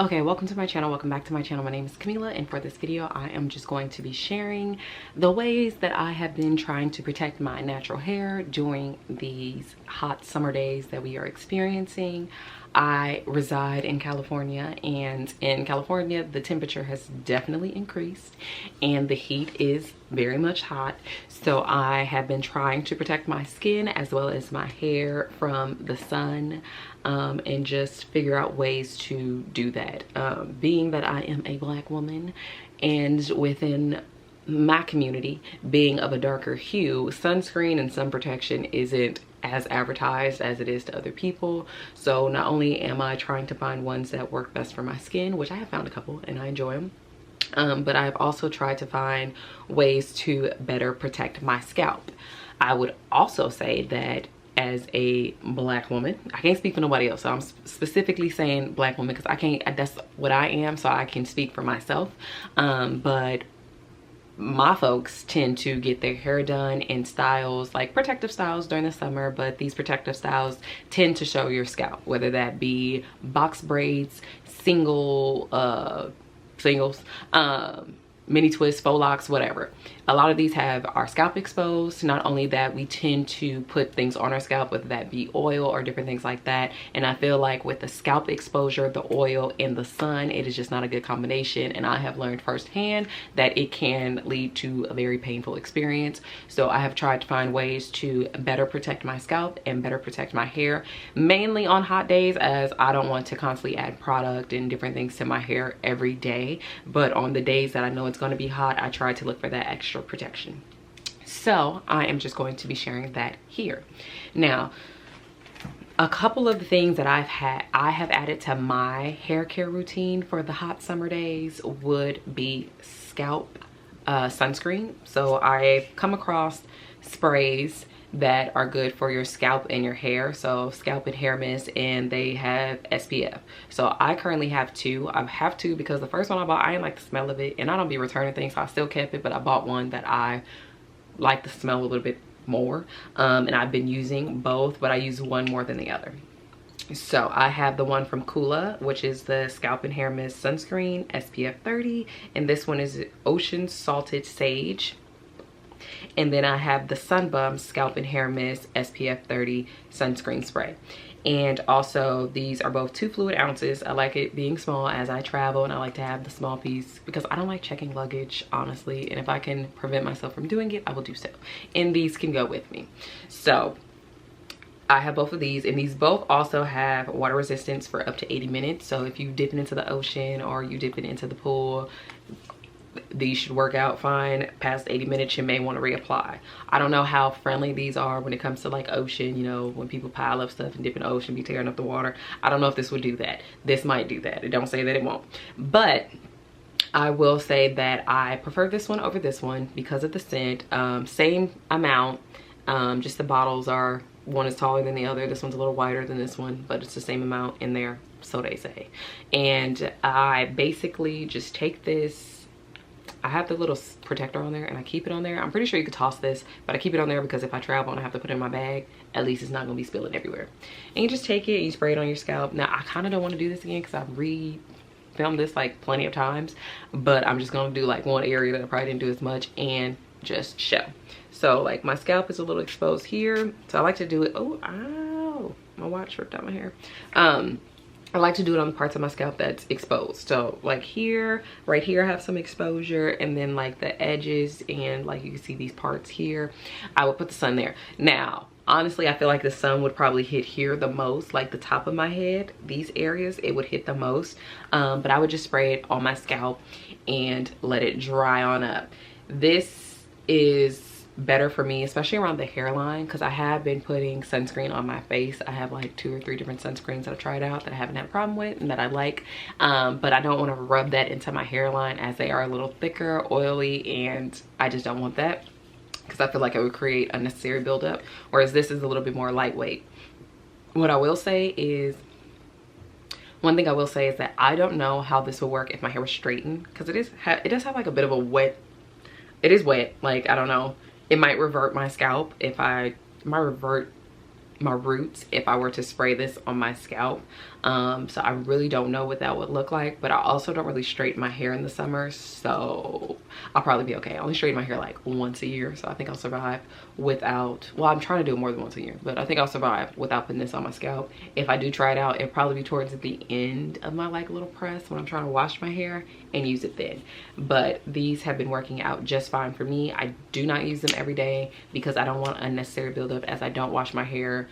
Okay, welcome to my channel. Welcome back to my channel. My name is Camila, and for this video I am just going to be sharing the ways that I have been trying to protect my natural hair during these hot summer days that we are experiencing. I reside in California, and in California the temperature has definitely increased and the heat is very much hot. So I have been trying to protect my skin as well as my hair from the sun, and just figure out ways to do that. Being that I am a black woman and within my community being of a darker hue, sunscreen and sun protection isn't as advertised as it is to other people. So not only am I trying to find ones that work best for my skin, which I have found a couple and I enjoy them, but I've also tried to find ways to better protect my scalp. I would also say that as a black woman, I can't speak for nobody else, so I'm specifically saying black woman because I can't, that's what I am, so I can speak for myself. But my folks tend to get their hair done in styles like protective styles during the summer, but these protective styles tend to show your scalp, whether that be box braids, singles, mini twists, faux locks, whatever. A lot of these have our scalp exposed. Not only that, we tend to put things on our scalp, whether that be oil or different things like that. And I feel like with the scalp exposure, the oil and the sun, it is just not a good combination. And I have learned firsthand that it can lead to a very painful experience. So I have tried to find ways to better protect my scalp and better protect my hair, mainly on hot days, as I don't want to constantly add product and different things to my hair every day. But on the days that I know it's going to be hot, I try to look for that extra protection. So I am just going to be sharing that here. Now, a couple of the things that I have added to my hair care routine for the hot summer days would be Scalp sunscreen. So I've come across sprays that are good for your scalp and your hair. So Scalp and Hair Mist, and they have SPF. So I currently have two. I have two because the first one I bought, I didn't like the smell of it, and I don't be returning things, so I still kept it, but I bought one that I like the smell a little bit more, and I've been using both, but I use one more than the other. So I have the one from Coola, which is the Scalp and Hair Mist Sunscreen SPF 30, and this one is Ocean Salted Sage. And then I have the Bum Scalp and Hair Mist SPF 30 sunscreen spray. And also these are both 2 fluid ounces. I like it being small as I travel, and I like to have the small piece because I don't like checking luggage, honestly. And if I can prevent myself from doing it, I will do so. And these can go with me. So I have both of these, and these both also have water resistance for up to 80 minutes. So if you dip it into the ocean or you dip it into the pool, these should work out fine. Past 80 minutes, you may want to reapply. I don't know how friendly these are when it comes to like ocean, you know, when people pile up stuff and dip in the ocean, be tearing up the water. I don't know if this would do that. This might do that. It don't say that it won't. But I will say that I prefer this one over this one because of the scent. Same amount, just the bottles are, one is taller than the other. This one's a little wider than this one, but it's the same amount in there, so they say. And I basically just take this, I have the little protector on there and I keep it on there. I'm pretty sure you could toss this, but I keep it on there because if I travel and I have to put it in my bag, at least it's not gonna be spilling everywhere. And you just take it, you spray it on your scalp. Now I kind of don't want to do this again because I've re-filmed this like plenty of times, but I'm just gonna do like one area that I probably didn't do as much and just show. So like my scalp is a little exposed here, so I like to do it. Oh, ow, my watch ripped out my hair. I like to do it on the parts of my scalp that's exposed. So like here, right here I have some exposure, and then like the edges and like you can see these parts here, I would put the sun there. Now, honestly, I feel like the sun would probably hit here the most, like the top of my head, these areas, it would hit the most. But I would just spray it on my scalp and let it dry on up. This is better for me, especially around the hairline, because I have been putting sunscreen on my face. I have like 2 or 3 different sunscreens that I've tried out that I haven't had a problem with and that I like, but I don't want to rub that into my hairline as they are a little thicker, oily, and I just don't want that because I feel like it would create unnecessary buildup, whereas this is a little bit more lightweight. What I will say is, one thing I will say is that I don't know how this will work if my hair was straightened, because it does have like a bit of a wet, it is wet, like I don't know, it might revert my scalp if it might revert my roots if I were to spray this on my scalp. So I really don't know what that would look like, but I also don't really straighten my hair in the summer, so I'll probably be okay. I only straighten my hair like once a year, so I think I'll survive without, well, I'm trying to do it more than once a year, but I think I'll survive without putting this on my scalp. If I do try it out, it'll probably be towards the end of my like little press when I'm trying to wash my hair and use it then. But these have been working out just fine for me. I do not use them every day because I don't want unnecessary buildup, as I don't wash my hair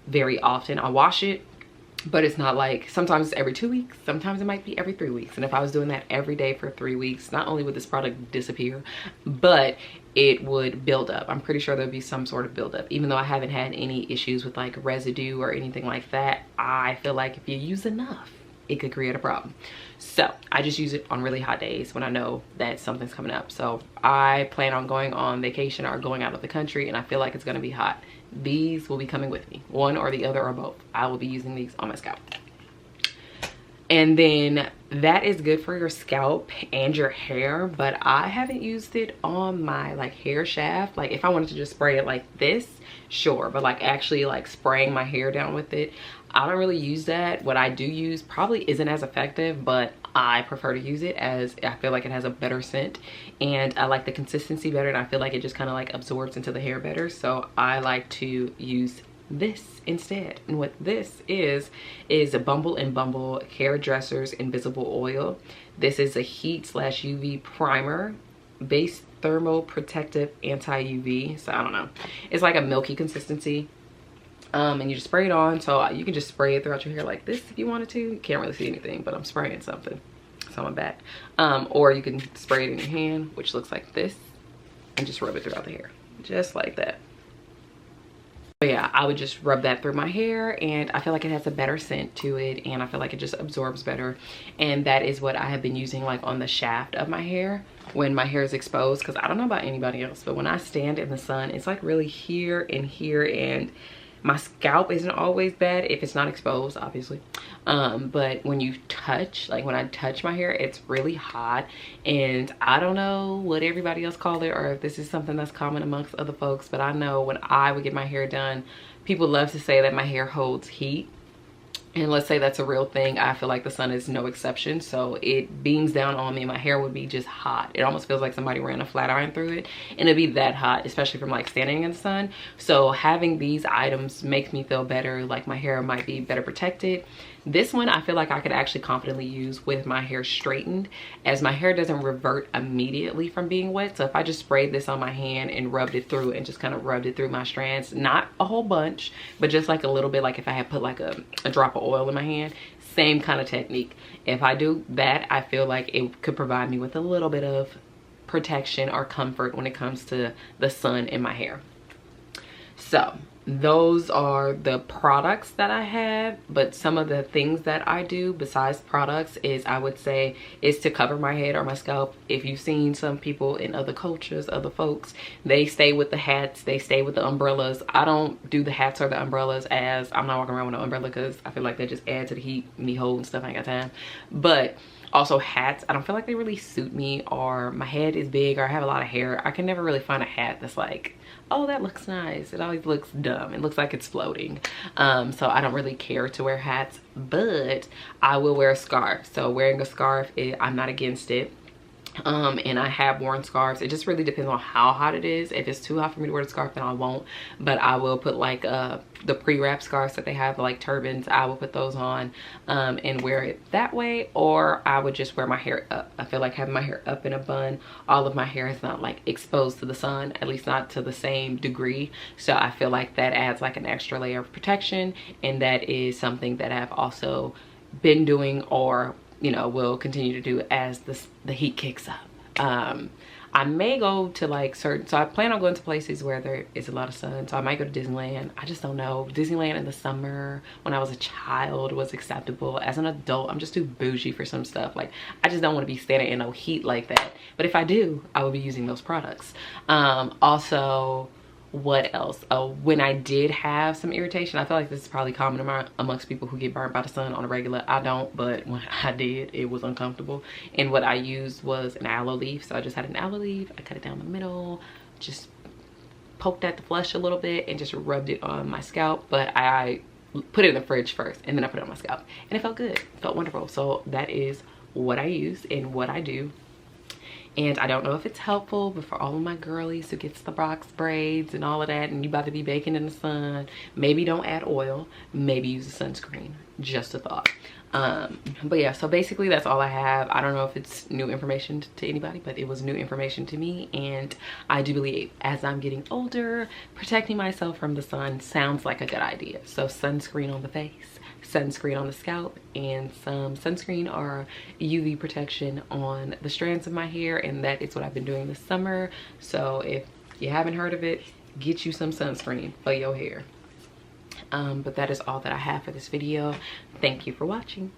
very often. I wash it, but it's not like, sometimes it's every 2 weeks, sometimes it might be every 3 weeks. And if I was doing that every day for 3 weeks, not only would this product disappear, but it would build up. I'm pretty sure there'd be some sort of buildup. Even though I haven't had any issues with like residue or anything like that, I feel like if you use enough, it could create a problem. So I just use it on really hot days when I know that something's coming up. So I plan on going on vacation or going out of the country and I feel like it's gonna be hot. These will be coming with me, one or the other or both. I will be using these on my scalp. And then that is good for your scalp and your hair, but I haven't used it on my like hair shaft. Like if I wanted to just spray it like this, sure, but like actually like spraying my hair down with it, I don't really use that. What I do use probably isn't as effective, but I prefer to use it as I feel like it has a better scent and I like the consistency better, and I feel like it just kind of like absorbs into the hair better. So I like to use this instead. And what this is a Bumble and Bumble Hairdresser's Invisible Oil. This is a heat/UV primer, base thermal protective anti-UV. So I don't know, it's like a milky consistency. And you just spray it on, so you can just spray it throughout your hair like this if you wanted to. You can't really see anything, but I'm spraying something. It's on my back. Or you can spray it in your hand, which looks like this, and just rub it throughout the hair, just like that. But yeah, I would just rub that through my hair, and I feel like it has a better scent to it, and I feel like it just absorbs better. And that is what I have been using like on the shaft of my hair when my hair is exposed, because I don't know about anybody else, but when I stand in the sun, it's like really here and here, and my scalp isn't always bad if it's not exposed, obviously. But when you touch, like when I touch my hair, it's really hot. And I don't know what everybody else call it, or if this is something that's common amongst other folks, but I know when I would get my hair done, people love to say that my hair holds heat. And let's say that's a real thing. I feel like the sun is no exception. So it beams down on me and my hair would be just hot. It almost feels like somebody ran a flat iron through it, and it'd be that hot, especially from like standing in the sun. So having these items makes me feel better, like my hair might be better protected. This one I feel like I could actually confidently use with my hair straightened, as my hair doesn't revert immediately from being wet. So if I just sprayed this on my hand and rubbed it through and just kind of rubbed it through my strands, not a whole bunch, but just like a little bit, like if I had put like a drop of oil in my hand, same kind of technique. If I do that, I feel like it could provide me with a little bit of protection or comfort when it comes to the sun in my hair. So those are the products that I have, but some of the things that I do besides products is, I would say, is to cover my head or my scalp. If you've seen some people in other cultures, other folks, they stay with the hats, they stay with the umbrellas. I don't do the hats or the umbrellas, as I'm not walking around with an umbrella because I feel like they just add to the heat, me holding stuff, I ain't got time. But also hats, I don't feel like they really suit me, or my head is big, or I have a lot of hair. I can never really find a hat that's like, oh, that looks nice. It always looks dumb. It looks like it's floating. So I don't really care to wear hats, but I will wear a scarf. So wearing a scarf, I'm not against it. And I have worn scarves. It just really depends on how hot it is. If it's too hot for me to wear the scarf, then I won't. But I will put like the pre-wrap scarves that they have, like turbans. I will put those on and wear it that way, or I would just wear my hair up. I feel like having my hair up in a bun, all of my hair is not like exposed to the sun, at least not to the same degree. So I feel like that adds like an extra layer of protection, and that is something that I've also been doing, or you know, will continue to do as the heat kicks up. I may go to like certain, so I plan on going to places where there is a lot of sun. So I might go to Disneyland. I just don't know. Disneyland in the summer when I was a child was acceptable. As an adult, I'm just too bougie for some stuff. Like, I just don't want to be standing in no heat like that. But if I do, I will be using those products. Also, what else? When I did have some irritation, I feel like this is probably common amongst people who get burned by the sun on a regular. I don't, but when I did, it was uncomfortable. And what I used was an aloe leaf. So I just had an aloe leaf, I cut it down the middle, just poked at the flush a little bit and just rubbed it on my scalp, but I put it in the fridge first and then I put it on my scalp, and it felt good. It felt wonderful. So that is what I use and what I do. And I don't know if it's helpful, but for all of my girlies who gets the box braids and all of that, and you about to be baking in the sun, maybe don't add oil, maybe use a sunscreen. Just a thought. But yeah, so basically that's all I have. I don't know if it's new information to anybody, but it was new information to me, and I do believe as I'm getting older, protecting myself from the sun sounds like a good idea. So sunscreen on the face, sunscreen on the scalp, and some sunscreen or UV protection on the strands of my hair, and that is what I've been doing this summer. So if you haven't heard of it, get you some sunscreen for your hair. But that is all that I have for this video. Thank you for watching.